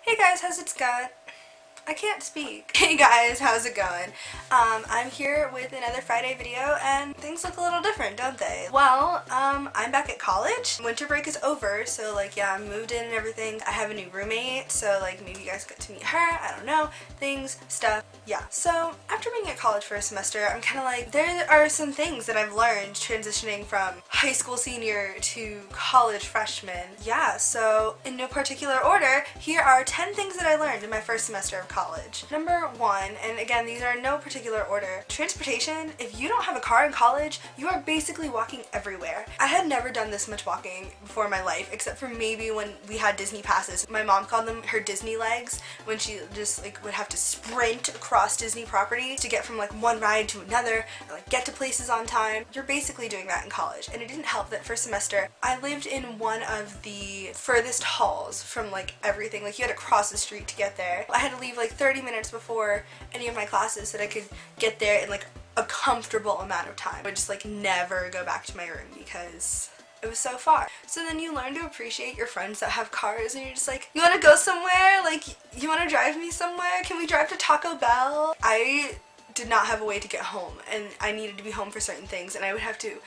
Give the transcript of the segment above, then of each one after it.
Hey guys, how's it going? I can't speak. Hey guys, how's it going? I'm here with another Friday video and things look a little different, don't they? Well, I'm back at college. Winter break is over, so like yeah, I moved in and everything. I have a new roommate, so like maybe you guys get to meet her, I don't know, things, stuff, yeah. So after being at college for a semester, I'm kind of like, there are some things that I've learned transitioning from high school senior to college freshman. Yeah, so in no particular order, here are 10 things that I learned in my first semester of college. Number one, and again these are in no particular order, transportation. If you don't have a car in college, you are basically walking everywhere. I had never done this much walking before in my life, except for maybe when we had Disney passes. My mom called them her Disney legs, when she just like would have to sprint across Disney property to get from like one ride to another and like get to places on time. You're basically doing that in college, and it didn't help that first semester I lived in one of the furthest halls from like everything. Like you had to cross the street to get there. I had to leave like 30 minutes before any of my classes so that I could get there in like a comfortable amount of time. I would just like never go back to my room because it was so far. So then you learn to appreciate your friends that have cars, and you're just like, you want to go somewhere? Like, you want to drive me somewhere? Can we drive to Taco Bell? I did not have a way to get home, and I needed to be home for certain things, and I would have to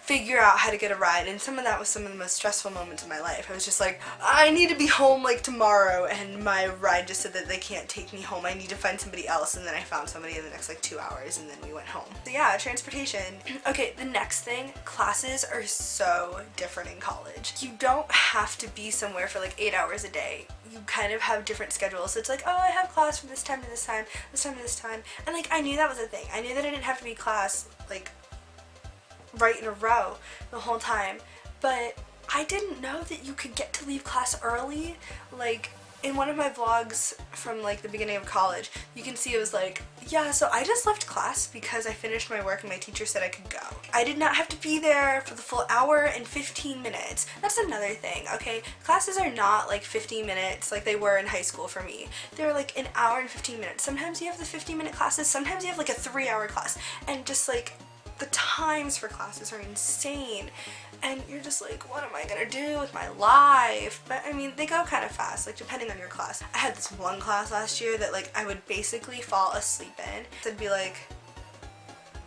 figure out how to get a ride, and some of that was some of the most stressful moments of my life. I was just like, I need to be home like tomorrow, and my ride just said that they can't take me home. I need to find somebody else, and then I found somebody in the next like 2 hours, and then we went home. So yeah, transportation. Okay, the next thing, classes are so different in college. You don't have to be somewhere for like 8 hours a day. You kind of have different schedules. So it's like, oh, I have class from this time to this time, this time to this time, and like I knew that was a thing. I knew that I didn't have to be class like right in a row the whole time, but I didn't know that you could get to leave class early. Like in one of my vlogs from like the beginning of college, you can see it was like, yeah, so I just left class because I finished my work and my teacher said I could go. I did not have to be there for the full hour and 15 minutes. That's another thing, okay? Classes are not like 15 minutes like they were in high school for me. They're like an hour and 15 minutes. Sometimes you have the 15-minute classes, sometimes you have like a 3-hour class, and just like the times for classes are insane, and you're just like, what am I gonna do with my life? But I mean, they go kind of fast, like depending on your class. I had this one class last year that like I would basically fall asleep in. So I'd be like,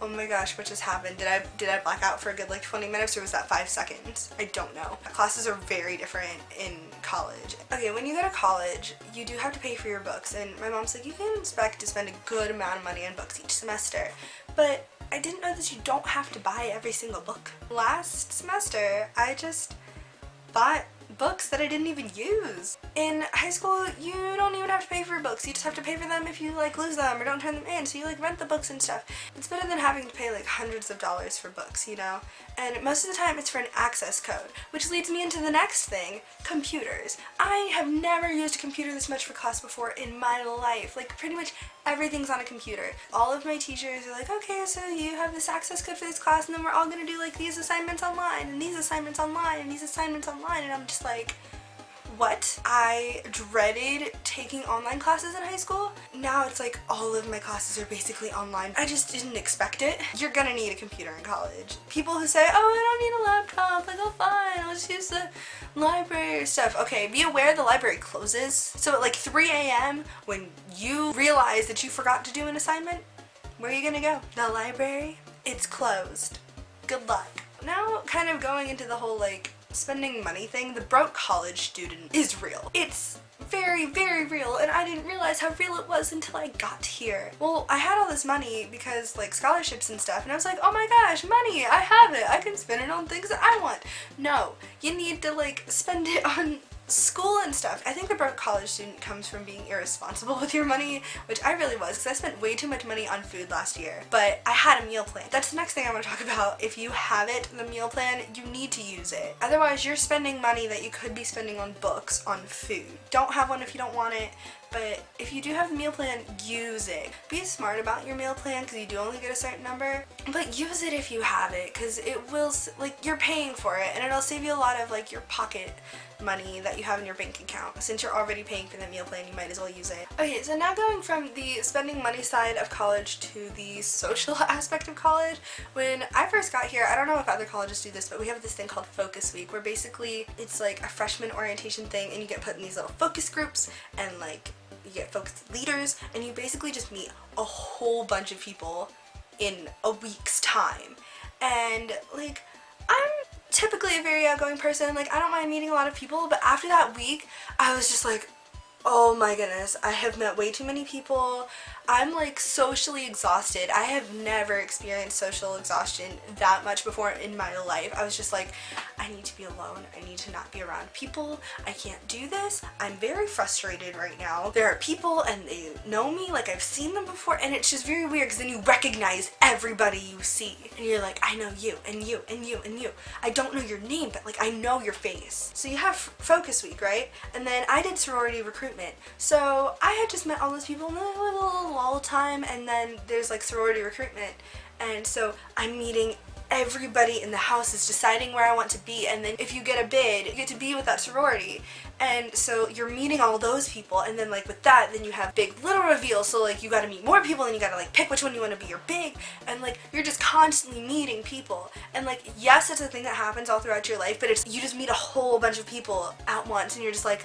oh my gosh, what just happened? Did I black out for a good like 20 minutes, or was that 5 seconds? I don't know. Classes are very different in college. Okay, when you go to college, you do have to pay for your books, and my mom's like, you can expect to spend a good amount of money on books each semester, but I didn't know that you don't have to buy every single book. Last semester, I just bought books that I didn't even use. In high school, you don't even have to pay for books. You just have to pay for them if you like lose them or don't turn them in, so you like rent the books and stuff. It's better than having to pay like hundreds of dollars for books, you know? And most of the time it's for an access code, which leads me into the next thing, computers. I have never used a computer this much for class before in my life. Like pretty much everything's on a computer. All of my teachers are like, okay, so you have this access code for this class, and then we're all gonna do like these assignments online, and these assignments online, and these assignments online, and I'm just like, what? I dreaded taking online classes in high school. Now it's like all of my classes are basically online. I just didn't expect it. You're gonna need a computer in college. People who say, oh, I don't need a laptop, like, oh fine, I'll just use the library or stuff. Okay, be aware the library closes. So at like 3 a.m. when you realize that you forgot to do an assignment, where are you gonna go? The library? It's closed. Good luck. Now kind of going into the whole like spending money thing, the broke college student is real. It's very, very real, and I didn't realize how real it was until I got here. Well, I had all this money because like scholarships and stuff, and I was like, oh my gosh, money, I have it, I can spend it on things that I want. No, you need to like spend it on school and stuff. I think the broke college student comes from being irresponsible with your money, which I really was, because I spent way too much money on food last year. But I had a meal plan. That's the next thing I want to talk about. If you have it, the meal plan, you need to use it. Otherwise, you're spending money that you could be spending on books, on food. Don't have one if you don't want it, but if you do have a meal plan, use it. Be smart about your meal plan, because you do only get a certain number, but use it if you have it, because it will, like, you're paying for it, and it'll save you a lot of like your pocket money that you have in your bank account. Since you're already paying for the meal plan, you might as well use it. Okay, so now going from the spending money side of college to the social aspect of college. When I first got here, I don't know if other colleges do this, but we have this thing called Focus Week, where basically it's like a freshman orientation thing, and you get put in these little focus groups, and like you get focus leaders, and you basically just meet a whole bunch of people in a week's time. And like, I'm typically a very outgoing person, like I don't mind meeting a lot of people, but after that week I was just like, oh my goodness, I have met way too many people. I'm like socially exhausted. I have never experienced social exhaustion that much before in my life. I was just like, I need to be alone. I need to not be around people. I can't do this. I'm very frustrated right now. There are people and they know me, like I've seen them before, and it's just very weird because then you recognize everybody you see. And you're like, I know you and you and you and you. I don't know your name, but like I know your face. So you have Focus Week, right? And then I did sorority recruitment. So I had just met all those people in a little lull time, and then there's like sorority recruitment, and so I'm meeting everybody in the house, is deciding where I want to be, and then if you get a bid, you get to be with that sorority. And so you're meeting all those people, and then like with that, then you have big little reveals, so like you gotta meet more people, and you gotta like pick which one you want to be your big, and like you're just constantly meeting people. And like, yes, it's a thing that happens all throughout your life, but it's, you just meet a whole bunch of people at once, and you're just like,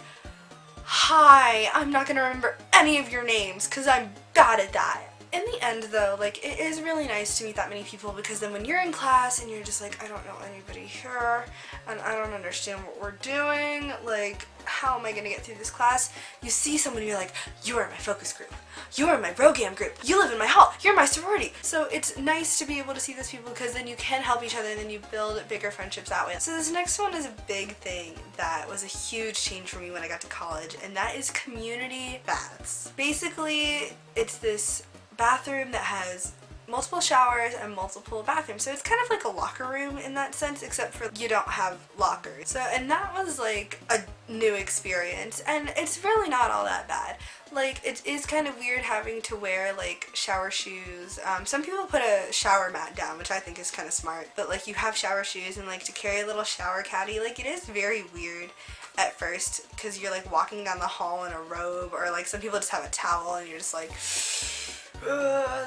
hi, I'm not gonna remember any of your names because I'm bad at that. In the end though, like it is really nice to meet that many people, because then when you're in class and you're just like, I don't know anybody here and I don't understand what we're doing, like how am I gonna get through this class? You see someone and you're like, you are in my focus group, you are in my Rogam group, you live in my hall, you're my sorority. So it's nice to be able to see those people, because then you can help each other and then you build bigger friendships that way. So this next one is a big thing that was a huge change for me when I got to college, and that is community baths. Basically, it's this bathroom that has multiple showers and multiple bathrooms, so it's kind of like a locker room in that sense, except for you don't have lockers. So, and that was like a new experience, and it's really not all that bad. Like, it is kind of weird having to wear like shower shoes. Some people put a shower mat down, which I think is kind of smart, but like you have shower shoes and like to carry a little shower caddy, like it is very weird at first, because you're like walking down the hall in a robe, or like some people just have a towel and you're just like,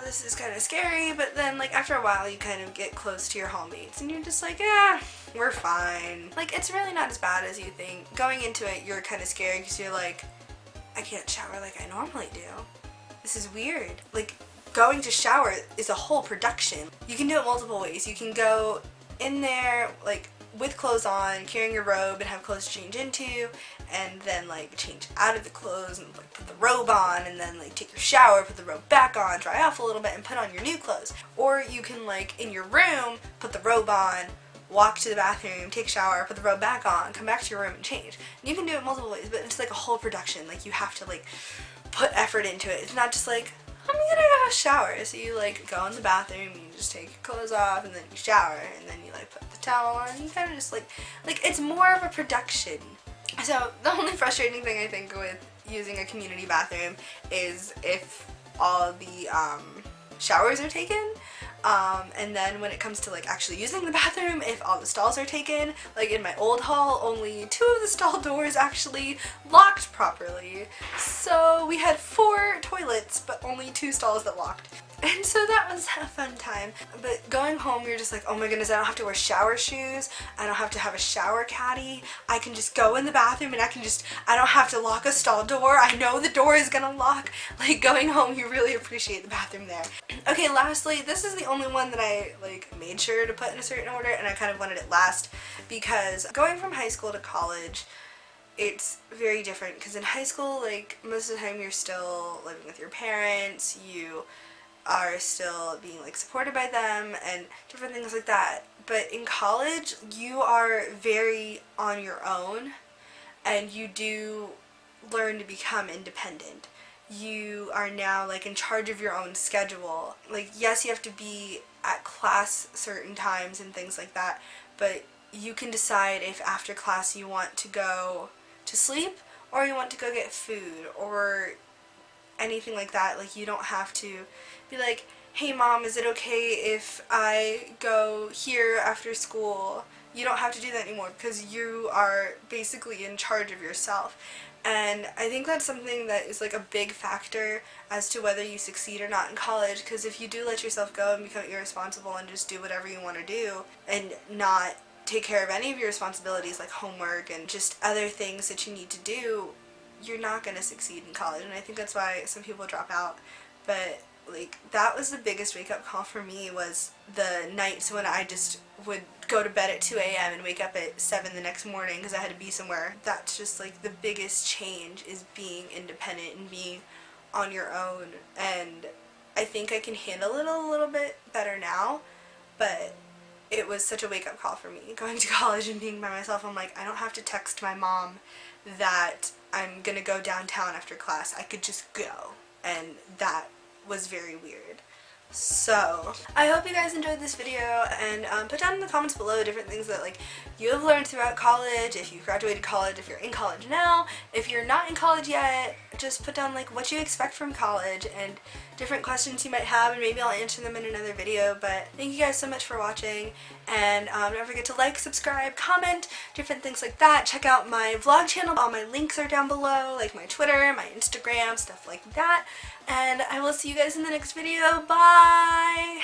this is kind of scary. But then like after a while you kind of get close to your hallmates and you're just like, yeah, we're fine. Like, it's really not as bad as you think. Going into it, you're kind of scared because you're like, I can't shower like I normally do. This is weird. Like, going to shower is a whole production. You can do it multiple ways. You can go in there like with clothes on, carrying your robe and have clothes to change into, and then like change out of the clothes and like put the robe on, and then like take your shower, put the robe back on, dry off a little bit, and put on your new clothes. Or you can like in your room put the robe on, walk to the bathroom, take a shower, put the robe back on, come back to your room and change. And you can do it multiple ways, but it's like a whole production. Like, you have to like put effort into it. It's not just like, I'm gonna have a shower. So you like go in the bathroom, you just take your clothes off, and then you shower, and then you like put the towel on, and you kind of just like it's more of a production. So the only frustrating thing I think with using a community bathroom is if all the showers are taken. And then when it comes to like actually using the bathroom, if all the stalls are taken. Like in my old hall, only 2 of the stall doors actually locked properly. So we had 4 toilets, but only 2 stalls that locked. And so that was a fun time. But going home, you're just like, oh my goodness, I don't have to wear shower shoes. I don't have to have a shower caddy. I can just go in the bathroom and I don't have to lock a stall door. I know the door is gonna lock. Like, going home, you really appreciate the bathroom there. Okay, lastly, this is the only one that I like made sure to put in a certain order, and I kind of wanted it last, because going from high school to college, it's very different. Because in high school, like, most of the time you're still living with your parents, you are still being like supported by them and different things like that. But in college, you are very on your own, and you do learn to become independent. You are now like in charge of your own schedule. Like, yes, you have to be at class certain times and things like that, but you can decide if after class you want to go to sleep or you want to go get food or anything like that. Like, you don't have to be like, hey mom, is it okay if I go here after school you don't have to do that anymore because you are basically in charge of yourself. And I think that's something that is like a big factor as to whether you succeed or not in college, because if you do let yourself go and become irresponsible and just do whatever you want to do and not take care of any of your responsibilities like homework and just other things that you need to do, you're not going to succeed in college. And I think that's why some people drop out. But like, that was the biggest wake-up call for me, was the nights when I just would go to bed at 2 a.m. and wake up at 7 the next morning because I had to be somewhere. That's just like the biggest change, is being independent and being on your own. And I think I can handle it a little bit better now, but it was such a wake-up call for me going to college and being by myself. I'm like, I don't have to text my mom that I'm gonna go downtown after class. I could just go, and that was very weird. So I hope you guys enjoyed this video, and put down in the comments below different things that like you have learned throughout college, if you graduated college, if you're in college now, if you're not in college yet, just put down like what you expect from college and different questions you might have, and maybe I'll answer them in another video. But thank you guys so much for watching, and don't forget to like, subscribe, comment, different things like that. Check out my vlog channel. All my links are down below, like my Twitter, my Instagram, stuff like that. And I will see you guys in the next video. Bye!